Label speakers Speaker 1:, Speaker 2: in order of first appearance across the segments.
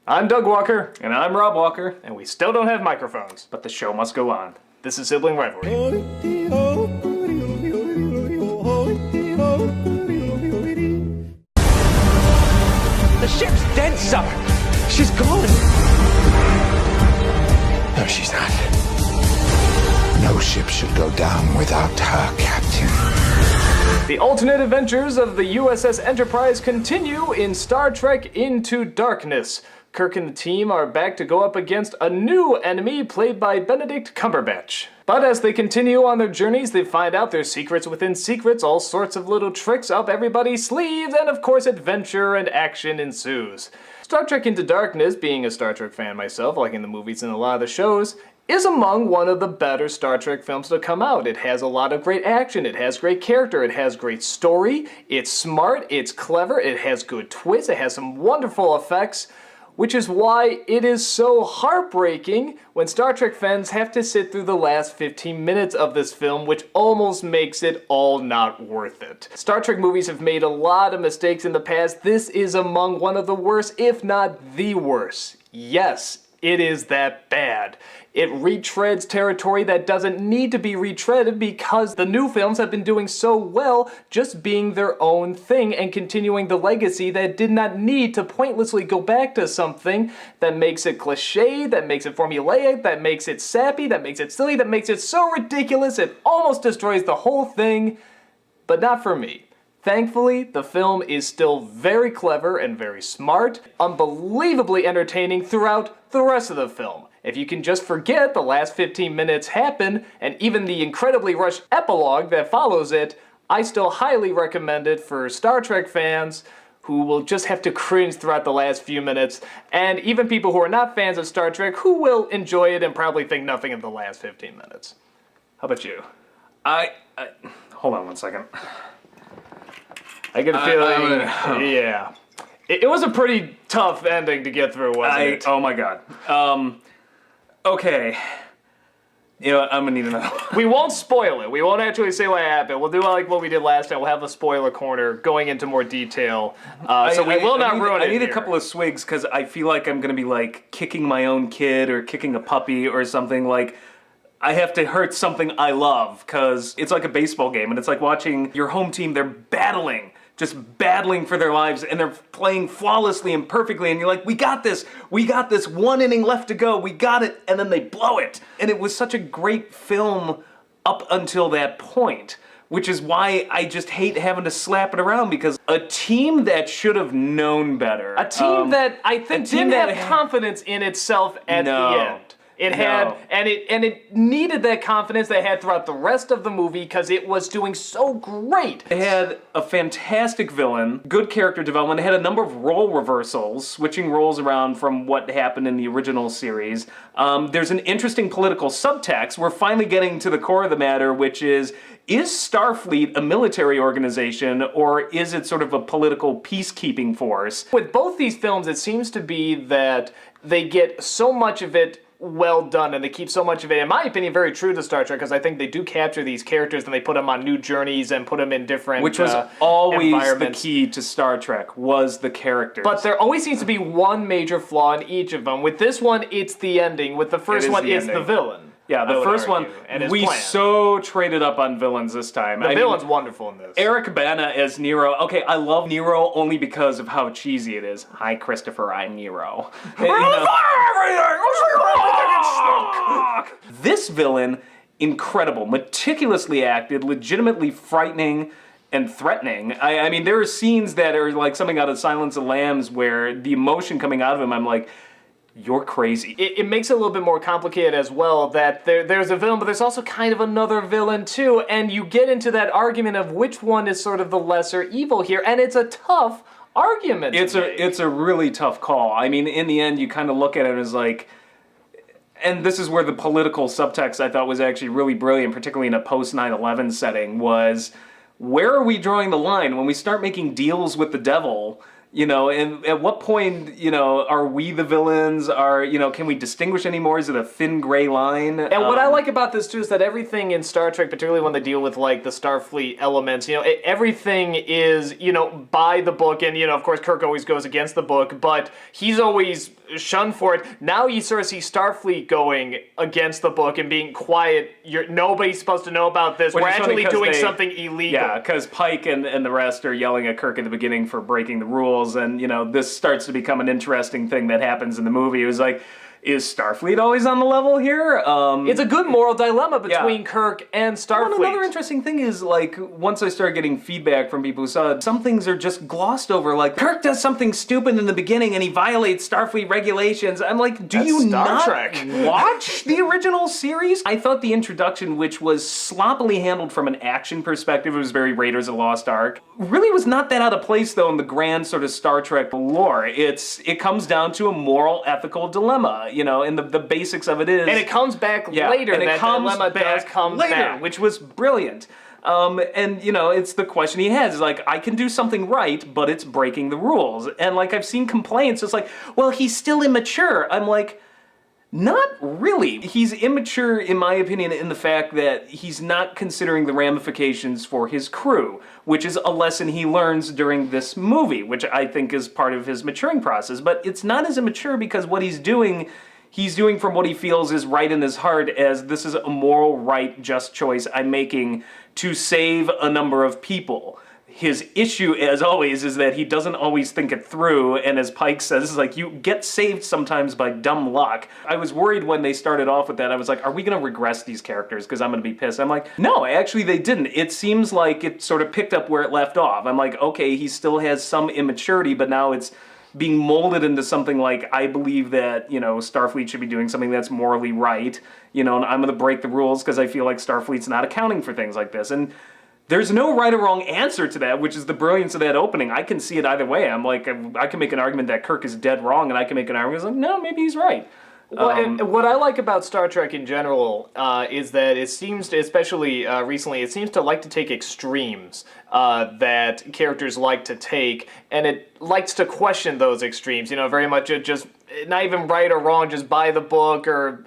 Speaker 1: I'm Doug Walker,
Speaker 2: And I'm Rob Walker,
Speaker 1: and we still don't have microphones.
Speaker 2: but the show must go on.
Speaker 1: This is Sibling Rivalry.
Speaker 3: The ship's dead, sir. She's gone.
Speaker 4: No, she's not. No ship should go down without her captain.
Speaker 1: The alternate adventures of the USS Enterprise continue in Star Trek Into Darkness. Kirk and the team are back to go up against a new enemy played by Benedict Cumberbatch. But as they continue on their journeys, they find out there's secrets within secrets, all sorts of little tricks up everybody's sleeves, and of course adventure and action ensues. Star Trek Into Darkness, being a Star Trek fan myself, liking the movies and a lot of the shows, is among one of the better Star Trek films to come out. It has a lot of great action, it has great character, it has great story, it's smart, it's clever, it has good twists, it has some wonderful effects, which is why it is so heartbreaking when Star Trek fans have to sit through the last 15 minutes of this film, which almost makes it all not worth it. Star Trek movies have made a lot of mistakes in the past. This is among one of the worst, if not the worst. Yes, it is that bad. It retreads territory that doesn't need to be retreaded because the new films have been doing so well just being their own thing and continuing the legacy that did not need to pointlessly go back to something that makes it cliche, that makes it formulaic, that makes it sappy, that makes it silly, that makes it so ridiculous it almost destroys the whole thing, but not for me. Thankfully, the film is still very clever and very smart, unbelievably entertaining throughout the rest of the film. If you can just forget the last 15 minutes happen, and even the incredibly rushed epilogue that follows it, I still highly recommend it for Star Trek fans who will just have to cringe throughout the last few minutes, and even people who are not fans of Star Trek who will enjoy it and probably think nothing of the last 15 minutes. How about you?
Speaker 2: Hold on one second.
Speaker 1: I get a feeling, yeah. It was a pretty tough ending to get through, wasn't it?
Speaker 2: Oh my god. Okay. You know what, I'm gonna need another one.
Speaker 1: We won't spoil it. We won't actually say what happened. We'll do like what we did last time. We'll have a spoiler corner going into more detail. So we will not ruin it.
Speaker 2: I need
Speaker 1: here.
Speaker 2: a couple of swigs because I feel like I'm gonna be like kicking my own kid or kicking a puppy or something. Like, I have to hurt something I love because it's like a baseball game and it's like watching your home team, they're just battling for their lives, and they're playing flawlessly and perfectly, and you're like, we got this, 1 inning left to go, we got it, and then they blow it. And it was such a great film up until that point, which is why I just hate having to slap it around, because a team that should have known better.
Speaker 1: A team that I think didn't have confidence in itself at the end. It had, and it needed that confidence they had throughout the rest of the movie because it was doing so great.
Speaker 2: It had a fantastic villain, good character development. It had a number of role reversals, switching roles around from what happened in the original series. There's an interesting political subtext. We're finally getting to the core of the matter, which is Starfleet a military organization, or is it sort of a political peacekeeping force?
Speaker 1: With both these films, it seems to be that they get so much of it well done, and they keep so much of it, in my opinion, very true to Star Trek, because I think they do capture these characters and they put them on new journeys and put them in different
Speaker 2: Which was always the
Speaker 1: environments.
Speaker 2: key to Star Trek, was the characters.
Speaker 1: But there always seems to be one major flaw in each of them. With this one, it's the ending. With the first one, it's the villain.
Speaker 2: Yeah, the first one, we
Speaker 1: plan.
Speaker 2: so traded up on villains this time.
Speaker 1: The villain's wonderful in this.
Speaker 2: Eric Bana as Nero. Okay, I love Nero only because of how cheesy it is. Hi, Christopher, I'm Nero. This villain, incredible, meticulously acted, legitimately frightening and threatening. I mean, there are scenes that are like something out of Silence of the Lambs where the emotion coming out of him, I'm like, you're crazy.
Speaker 1: It makes it a little bit more complicated as well, that there's a villain, but there's also kind of another villain too, and you get into that argument of which one is sort of the lesser evil here, and it's a tough argument.
Speaker 2: It's a really tough call. I mean, in the end, you kind of look at it as like, and this is where the political subtext I thought was actually really brilliant, particularly in a post 9/11 setting, was where are we drawing the line when we start making deals with the devil? You know, and at what point, you know, are we the villains? Can we distinguish anymore? Is it a thin gray line?
Speaker 1: And what I like about this too is that everything in Star Trek, particularly when they deal with like the Starfleet elements, everything is, by the book, and of course Kirk always goes against the book, but he's always shunned for it. Now you sort of see Starfleet going against the book and being quiet. Nobody's supposed to know about this. We're actually doing something illegal.
Speaker 2: Yeah, because Pike and the rest are yelling at Kirk at the beginning for breaking the rules. And, this starts to become an interesting thing that happens in the movie. It was like, is Starfleet always on the level here?
Speaker 1: It's a good moral dilemma between Kirk and Starfleet.
Speaker 2: Well, another interesting thing is, like, once I started getting feedback from people who saw it, some things are just glossed over. Like, Kirk does something stupid in the beginning and he violates Starfleet regulations. I'm like, do you not watch the original series? I thought the introduction, which was sloppily handled from an action perspective, it was very Raiders of the Lost Ark, really was not that out of place, though, in the grand sort of Star Trek lore. It comes down to a moral, ethical dilemma. And the basics of it is...
Speaker 1: And it comes back later.
Speaker 2: And it comes
Speaker 1: dilemma does come
Speaker 2: later,
Speaker 1: back.
Speaker 2: which was brilliant. It's the question he has. Is like, I can do something right, but it's breaking the rules. And, like, I've seen complaints. It's like, well, he's still immature. I'm like... Not really. He's immature, in my opinion, in the fact that he's not considering the ramifications for his crew, which is a lesson he learns during this movie, which I think is part of his maturing process. But it's not as immature because what he's doing from what he feels is right in his heart, as this is a moral, right, just choice I'm making to save a number of people. His issue, as always, is that he doesn't always think it through, and as Pike says, it's like, you get saved sometimes by dumb luck. I was worried when they started off with that. I was like, are we going to regress these characters? Because I'm going to be pissed. I'm like, no, actually they didn't. It seems like it sort of picked up where it left off. I'm like, okay, he still has some immaturity, but now it's being molded into something like, I believe that, Starfleet should be doing something that's morally right, and I'm going to break the rules because I feel like Starfleet's not accounting for things like this. And there's no right or wrong answer to that, which is the brilliance of that opening. I can see it either way. I'm like, I can make an argument that Kirk is dead wrong, and I can make an argument like, no, maybe he's right.
Speaker 1: Well, and what I like about Star Trek in general is that it seems to, especially recently, it seems to like to take extremes that characters like to take, and it likes to question those extremes, very much just not even right or wrong, just by the book, or,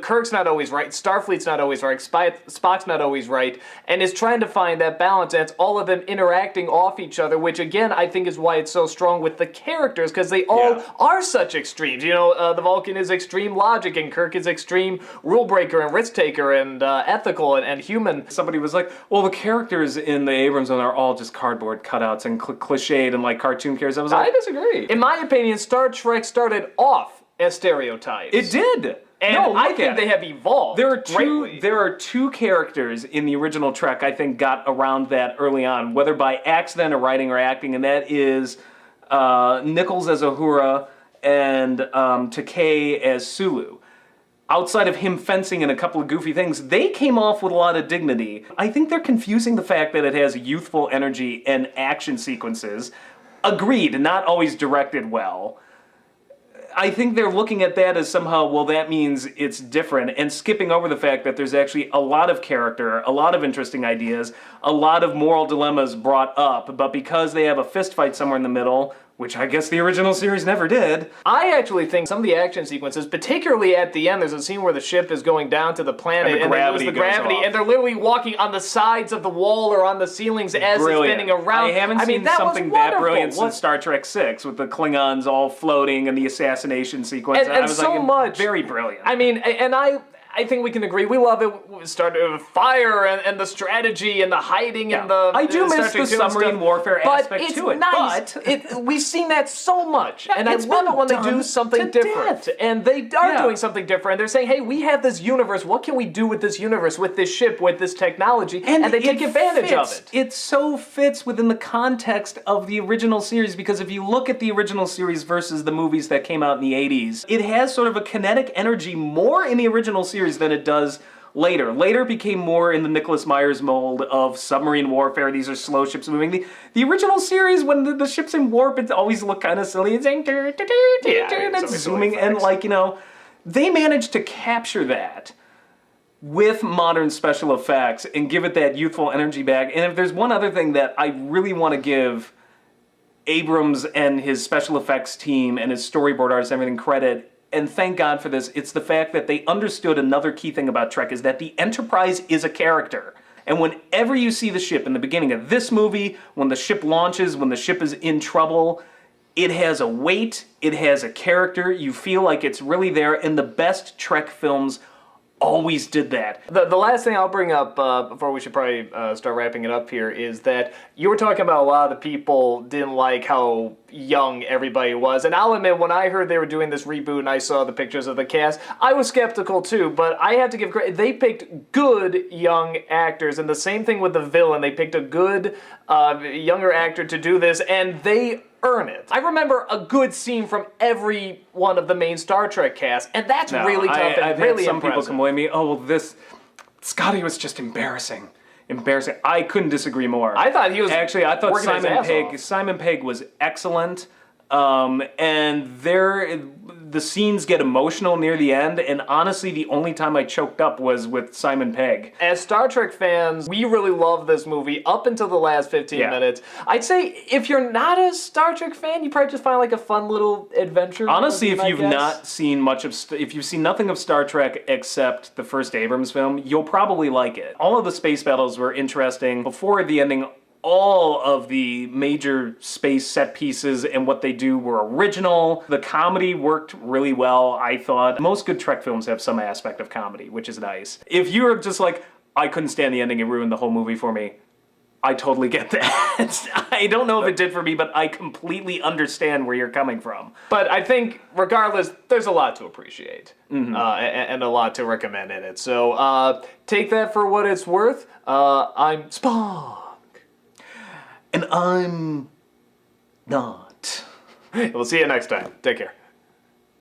Speaker 1: Kirk's not always right, Starfleet's not always right, Spock's not always right, and is trying to find that balance, and it's all of them interacting off each other, which, again, I think is why it's so strong with the characters, because they all are such extremes. The Vulcan is extreme logic, and Kirk is extreme rule breaker, and risk taker, and ethical, and human.
Speaker 2: Somebody was like, well, the characters in the Abrams one are all just cardboard cutouts and cliched and, like, cartoon characters.
Speaker 1: I disagree. In my opinion, Star Trek started off as stereotypes.
Speaker 2: It did.
Speaker 1: And I think they have evolved.
Speaker 2: There are two characters in the original Trek I think got around that early on, whether by accident or writing or acting, and that is Nichols as Uhura and Takei as Sulu. Outside of him fencing and a couple of goofy things, they came off with a lot of dignity. I think they're confusing the fact that it has youthful energy and action sequences. Agreed, not always directed well. I think they're looking at that as somehow, well, that means it's different, and skipping over the fact that there's actually a lot of character, a lot of interesting ideas, a lot of moral dilemmas brought up, but because they have a fist fight somewhere in the middle, which I guess the original series never did.
Speaker 1: I actually think some of the action sequences, particularly at the end, there's a scene where the ship is going down to the planet
Speaker 2: and they lose the gravity,
Speaker 1: and they're literally walking on the sides of the wall or on the ceilings as it's spinning around.
Speaker 2: I haven't seen something that brilliant since Star Trek VI, with the Klingons all floating and the assassination sequence.
Speaker 1: And
Speaker 2: I was
Speaker 1: so
Speaker 2: like,
Speaker 1: much.
Speaker 2: Very brilliant.
Speaker 1: I mean, and I think we can agree. We love it. We started with fire and the strategy and the hiding and the.
Speaker 2: I do miss the submarine warfare aspect to it.
Speaker 1: Nice. But we've seen that so much, and I love it when they do something different. And they are doing something different. They're saying, "Hey, we have this universe. What can we do with this universe, with this ship, with this technology?" And they take advantage of it.
Speaker 2: It so fits within the context of the original series, because if you look at the original series versus the movies that came out in the 80s, it has sort of a kinetic energy more in the original series than it does later. Later became more in the Nicholas Myers mold of submarine warfare. These are slow ships moving. The original series, when the ship's in warp, it always looked kind of silly. It's and it's zooming, and they managed to capture that with modern special effects and give it that youthful energy back. And if there's one other thing that I really want to give Abrams and his special effects team and his storyboard artists and everything credit, and thank God for this, it's the fact that they understood another key thing about Trek is that the Enterprise is a character. And whenever you see the ship in the beginning of this movie, when the ship launches, when the ship is in trouble, it has a weight, it has a character, you feel like it's really there, and the best Trek films always did that.
Speaker 1: The last thing I'll bring up before we should probably start wrapping it up here is that you were talking about a lot of the people didn't like how young everybody was. And I'll admit, when I heard they were doing this reboot and I saw the pictures of the cast, I was skeptical too, but I have to give credit. They picked good young actors, and the same thing with the villain. They picked a good younger actor to do this, and they earn it. I remember a good scene from every one of the main Star Trek cast, and that's really tough and
Speaker 2: I've
Speaker 1: really
Speaker 2: had some
Speaker 1: impressive.
Speaker 2: people complain me, oh, well, Scotty was just embarrassing. Embarrassing. I couldn't disagree more.
Speaker 1: I thought he was
Speaker 2: actually. I thought
Speaker 1: working his ass off.
Speaker 2: Simon Pegg was excellent. And the scenes get emotional near the end, and honestly, the only time I choked up was with Simon Pegg.
Speaker 1: As Star Trek fans, we really love this movie up until the last 15 minutes. I'd say if you're not a Star Trek fan, you probably just find like a fun little adventure.
Speaker 2: Honestly, if you've not seen much of, if you've seen nothing of Star Trek except the first Abrams film, you'll probably like it. All of the space battles were interesting. Before the ending, all of the major space set pieces and what they do were original. The comedy worked really well, I thought. Most good Trek films have some aspect of comedy, which is nice. If you're just like, I couldn't stand the ending, it ruined the whole movie for me, I totally get that. I don't know if it did for me, but I completely understand where you're coming from.
Speaker 1: But I think, regardless, there's a lot to appreciate and a lot to recommend in it. So take that for what it's worth. I'm Spock.
Speaker 2: And I'm not.
Speaker 1: We'll see you next time. Take care.